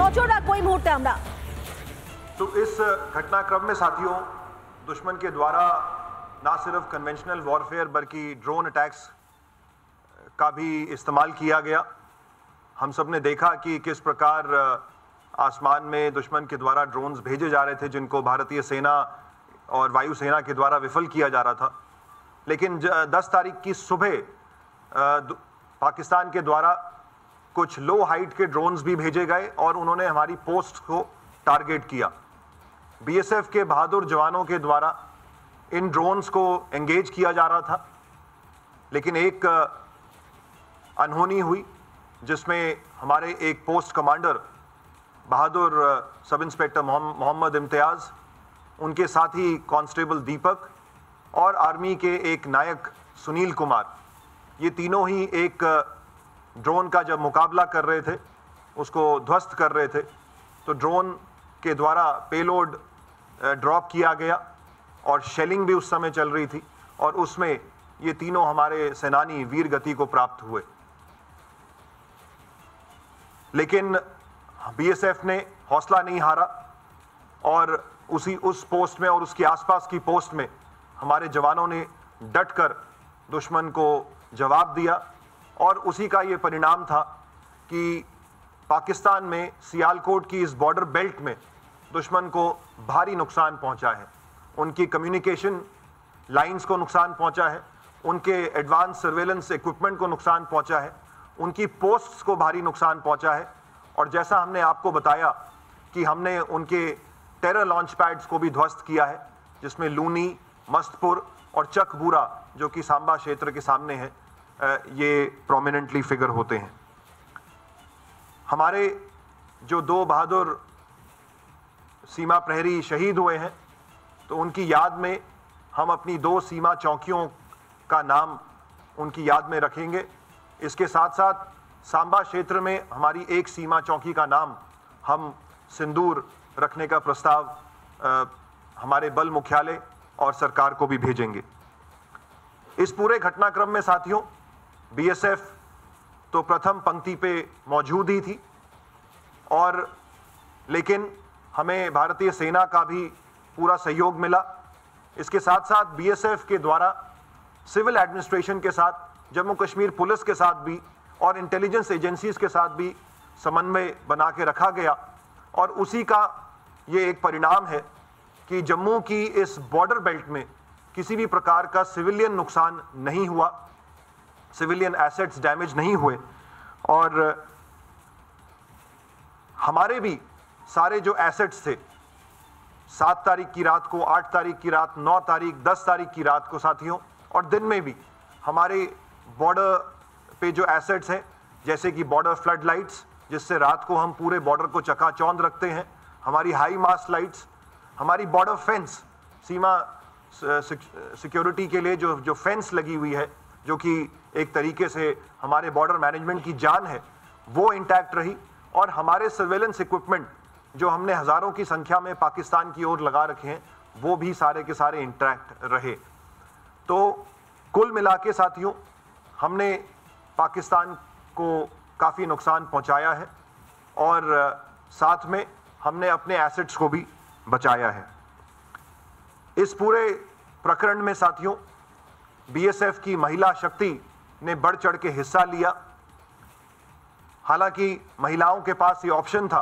নজর রাখবো এই মুহূর্তে আমরা। तो इस घटनाक्रम में साथियों दुश्मन के द्वारा ना सिर्फ कन्वेंशनल वॉरफेयर बल्कि ड्रोन अटैक्स का भी इस्तेमाल किया गया। हम सब ने देखा कि किस प्रकार आसमान में दुश्मन के द्वारा ड्रोन्स भेजे जा रहे थे जिनको भारतीय सेना और वायुसेना के द्वारा विफल किया जा रहा था। लेकिन 10 तारीख की सुबह पाकिस्तान के द्वारा कुछ लो हाइट के ड्रोन्स भी भेजे गए और उन्होंने हमारी पोस्ट को टारगेट किया। बीएसएफ के बहादुर जवानों के द्वारा इन ड्रोन्स को एंगेज किया जा रहा था, लेकिन एक अनहोनी हुई जिसमें हमारे एक पोस्ट कमांडर बहादुर सब इंस्पेक्टर मोहम्मद इम्तियाज़, उनके साथी कांस्टेबल दीपक और आर्मी के एक नायक सुनील कुमार, ये तीनों ही एक ड्रोन का जब मुकाबला कर रहे थे, उसको ध्वस्त कर रहे थे, तो ड्रोन के द्वारा पेलोड ड्रॉप किया गया और शेलिंग भी उस समय चल रही थी और उसमें ये तीनों हमारे सेनानी वीर गति को प्राप्त हुए। लेकिन बीएसएफ ने हौसला नहीं हारा और उस पोस्ट में और उसके आसपास की पोस्ट में हमारे जवानों ने डटकर दुश्मन को जवाब दिया और उसी का ये परिणाम था कि पाकिस्तान में सियालकोट की इस बॉर्डर बेल्ट में दुश्मन को भारी नुकसान पहुंचा है। उनकी कम्युनिकेशन लाइंस को नुकसान पहुंचा है, उनके एडवांस सर्वेलेंस इक्विपमेंट को नुकसान पहुंचा है, उनकी पोस्ट्स को भारी नुकसान पहुंचा है और जैसा हमने आपको बताया कि हमने उनके टेरर लॉन्च पैड्स को भी ध्वस्त किया है, जिसमें लूनी, मस्तपुर और चकबूरा जो कि सांबा क्षेत्र के सामने है, ये प्रोमिनेंटली फिगर होते हैं। हमारे जो 2 बहादुर सीमा प्रहरी शहीद हुए हैं, तो उनकी याद में हम अपनी 2 सीमा चौकियों का नाम उनकी याद में रखेंगे। इसके साथ साथ सांबा क्षेत्र में हमारी एक सीमा चौकी का नाम हम सिंदूर रखने का प्रस्ताव हमारे बल मुख्यालय और सरकार को भी भेजेंगे। इस पूरे घटनाक्रम में साथियों बीएसएफ तो प्रथम पंक्ति पे मौजूद ही थी और लेकिन हमें भारतीय सेना का भी पूरा सहयोग मिला। इसके साथ साथ बीएसएफ के द्वारा सिविल एडमिनिस्ट्रेशन के साथ, जम्मू कश्मीर पुलिस के साथ भी और इंटेलिजेंस एजेंसीज के साथ भी समन्वय बना के रखा गया और उसी का ये एक परिणाम है कि जम्मू की इस बॉर्डर बेल्ट में किसी भी प्रकार का सिविलियन नुकसान नहीं हुआ, सिविलियन एसेट्स डैमेज नहीं हुए और हमारे भी सारे जो एसेट्स थे 7 तारीख की रात को, 8 तारीख की रात, 9 तारीख, 10 तारीख की रात को साथियों और दिन में भी हमारे बॉर्डर पे जो एसेट्स हैं, जैसे कि बॉर्डर फ्लड लाइट्स जिससे रात को हम पूरे बॉर्डर को चकाचौंध रखते हैं, हमारी हाई मास्ट लाइट्स, हमारी बॉर्डर फेंस, सीमा सिक्योरिटी के लिए जो फेंस लगी हुई है, जो कि एक तरीके से हमारे बॉर्डर मैनेजमेंट की जान है, वो इंटैक्ट रही और हमारे सर्वेलेंस इक्विपमेंट जो हमने हज़ारों की संख्या में पाकिस्तान की ओर लगा रखे हैं, वो भी सारे के सारे इंटैक्ट रहे। तो कुल मिला के साथियों हमने पाकिस्तान को काफ़ी नुकसान पहुंचाया है और साथ में हमने अपने एसेट्स को भी बचाया है। इस पूरे प्रकरण में साथियों बीएसएफ की महिला शक्ति ने बढ़ चढ़ के हिस्सा लिया। हालांकि महिलाओं के पास ये ऑप्शन था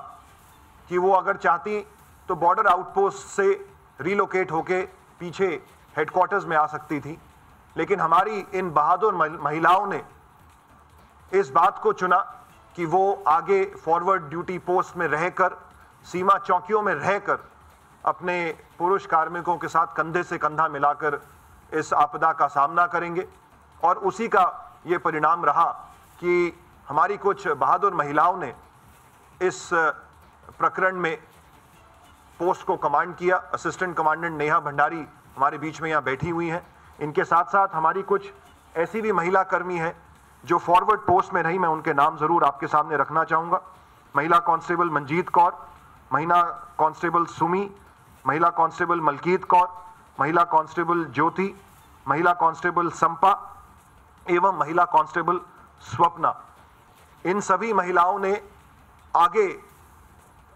कि वो अगर चाहती तो बॉर्डर आउटपोस्ट से रीलोकेट होके पीछे हेडक्वार्टर्स में आ सकती थी, लेकिन हमारी इन बहादुर महिलाओं ने इस बात को चुना कि वो आगे फॉरवर्ड ड्यूटी पोस्ट में रहकर, सीमा चौकियों में रहकर अपने पुरुष कार्मिकों के साथ कंधे से कंधा मिलाकर इस आपदा का सामना करेंगे और उसी का ये परिणाम रहा कि हमारी कुछ बहादुर महिलाओं ने इस प्रकरण में पोस्ट को कमांड किया। असिस्टेंट कमांडेंट नेहा भंडारी हमारे बीच में यहाँ बैठी हुई हैं। इनके साथ साथ हमारी कुछ ऐसी भी महिला कर्मी हैं जो फॉरवर्ड पोस्ट में रही, मैं उनके नाम ज़रूर आपके सामने रखना चाहूँगा। महिला कांस्टेबल मंजीत कौर, महिला कांस्टेबल सुमी, महिला कांस्टेबल मलकीत कौर, महिला कांस्टेबल ज्योति, महिला कांस्टेबल संपा एवं महिला कांस्टेबल स्वप्ना। इन सभी महिलाओं ने आगे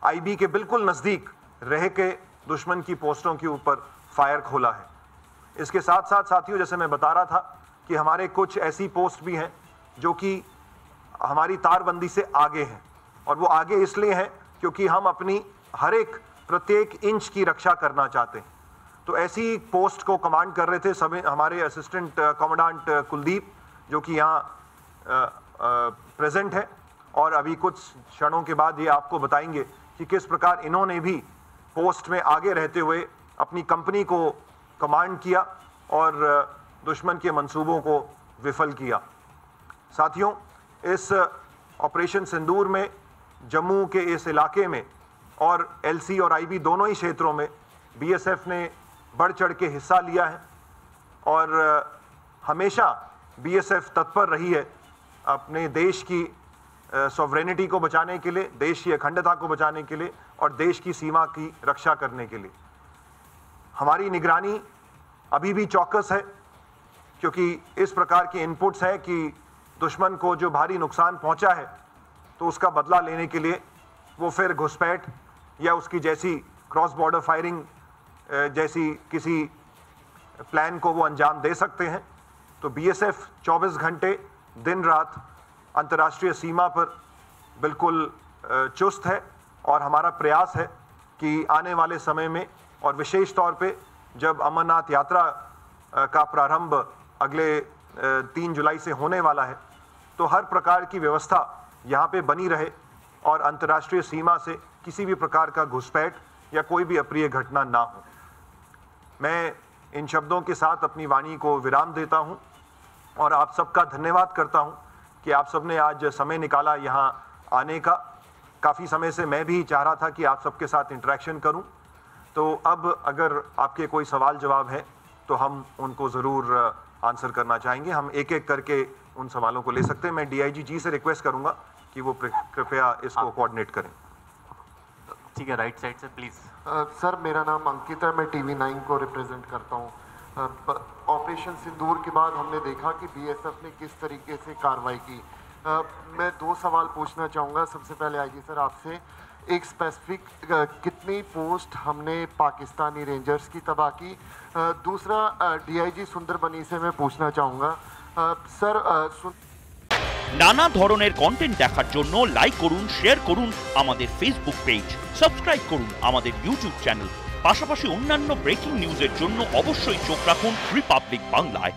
आईबी के बिल्कुल नज़दीक रह के दुश्मन की पोस्टों के ऊपर फायर खोला है। इसके साथ साथ साथियों, जैसे मैं बता रहा था कि हमारे कुछ ऐसी पोस्ट भी हैं जो कि हमारी तारबंदी से आगे हैं, और वो आगे इसलिए हैं क्योंकि हम अपनी हर एक प्रत्येक इंच की रक्षा करना चाहते हैं। तो ऐसी पोस्ट को कमांड कर रहे थे सब हमारे असिस्टेंट कमांडेंट कुलदीप, जो कि यहाँ प्रेजेंट है, और अभी कुछ क्षणों के बाद ये आपको बताएंगे कि किस प्रकार इन्होंने भी पोस्ट में आगे रहते हुए अपनी कंपनी को कमांड किया और दुश्मन के मंसूबों को विफल किया। साथियों, इस ऑपरेशन सिंदूर में जम्मू के इस इलाके में और एलसी और आईबी दोनों ही क्षेत्रों में बीएसएफ ने बढ़ चढ़ के हिस्सा लिया है, और हमेशा बीएसएफ तत्पर रही है अपने देश की सॉवरेनिटी को बचाने के लिए, देश की अखंडता को बचाने के लिए और देश की सीमा की रक्षा करने के लिए। हमारी निगरानी अभी भी चौकस है, क्योंकि इस प्रकार के इनपुट्स हैं कि दुश्मन को जो भारी नुकसान पहुंचा है तो उसका बदला लेने के लिए वो फिर घुसपैठ या उसकी जैसी क्रॉस बॉर्डर फायरिंग जैसी किसी प्लान को वो अंजाम दे सकते हैं। तो बीएसएफ 24 घंटे दिन रात अंतर्राष्ट्रीय सीमा पर बिल्कुल चुस्त है, और हमारा प्रयास है कि आने वाले समय में, और विशेष तौर पे जब अमरनाथ यात्रा का प्रारंभ अगले 3 जुलाई से होने वाला है, तो हर प्रकार की व्यवस्था यहाँ पे बनी रहे और अंतर्राष्ट्रीय सीमा से किसी भी प्रकार का घुसपैठ या कोई भी अप्रिय घटना ना हो। मैं इन शब्दों के साथ अपनी वाणी को विराम देता हूँ और आप सबका धन्यवाद करता हूँ कि आप सबने आज समय निकाला यहाँ आने का। काफ़ी समय से मैं भी चाह रहा था कि आप सबके साथ इंटरेक्शन करूं, तो अब अगर आपके कोई सवाल जवाब है तो हम उनको ज़रूर आंसर करना चाहेंगे। हम एक एक करके उन सवालों को ले सकते हैं। मैं डीआईजी जी से रिक्वेस्ट करूंगा कि वो कृपया इसको कोऑर्डिनेट करें। ठीक है, राइट साइड से प्लीज़। सर, मेरा नाम अंकित है, मैं टीवी 9 को रिप्रेजेंट करता हूँ। ऑपरेशन सिंदूर के बाद हमने देखा कि बीएसएफ ने किस तरीके से कार्रवाई की। मैं 2 सवाल पूछना चाहूँगा। सबसे पहले आईजी सर आपसे, एक स्पेसिफिक कितनी पोस्ट हमने पाकिस्तानी रेंजर्स की तबाह की। दूसरा डीआईजी सुंदरबनी से मैं पूछना चाहूँगा सर, নানা ধরনের কন্টেন্ট দেখার জন্য লাইক করুন, শেয়ার করুন আমাদের ফেসবুক পেজ, সাবস্ক্রাইব করুন আমাদের ইউটিউব চ্যানেল। পাশাপাশি অন্যান্য ব্রেকিং নিউজের জন্য অবশ্যই চোখ রাখুন রিপাবলিক বাংলায়।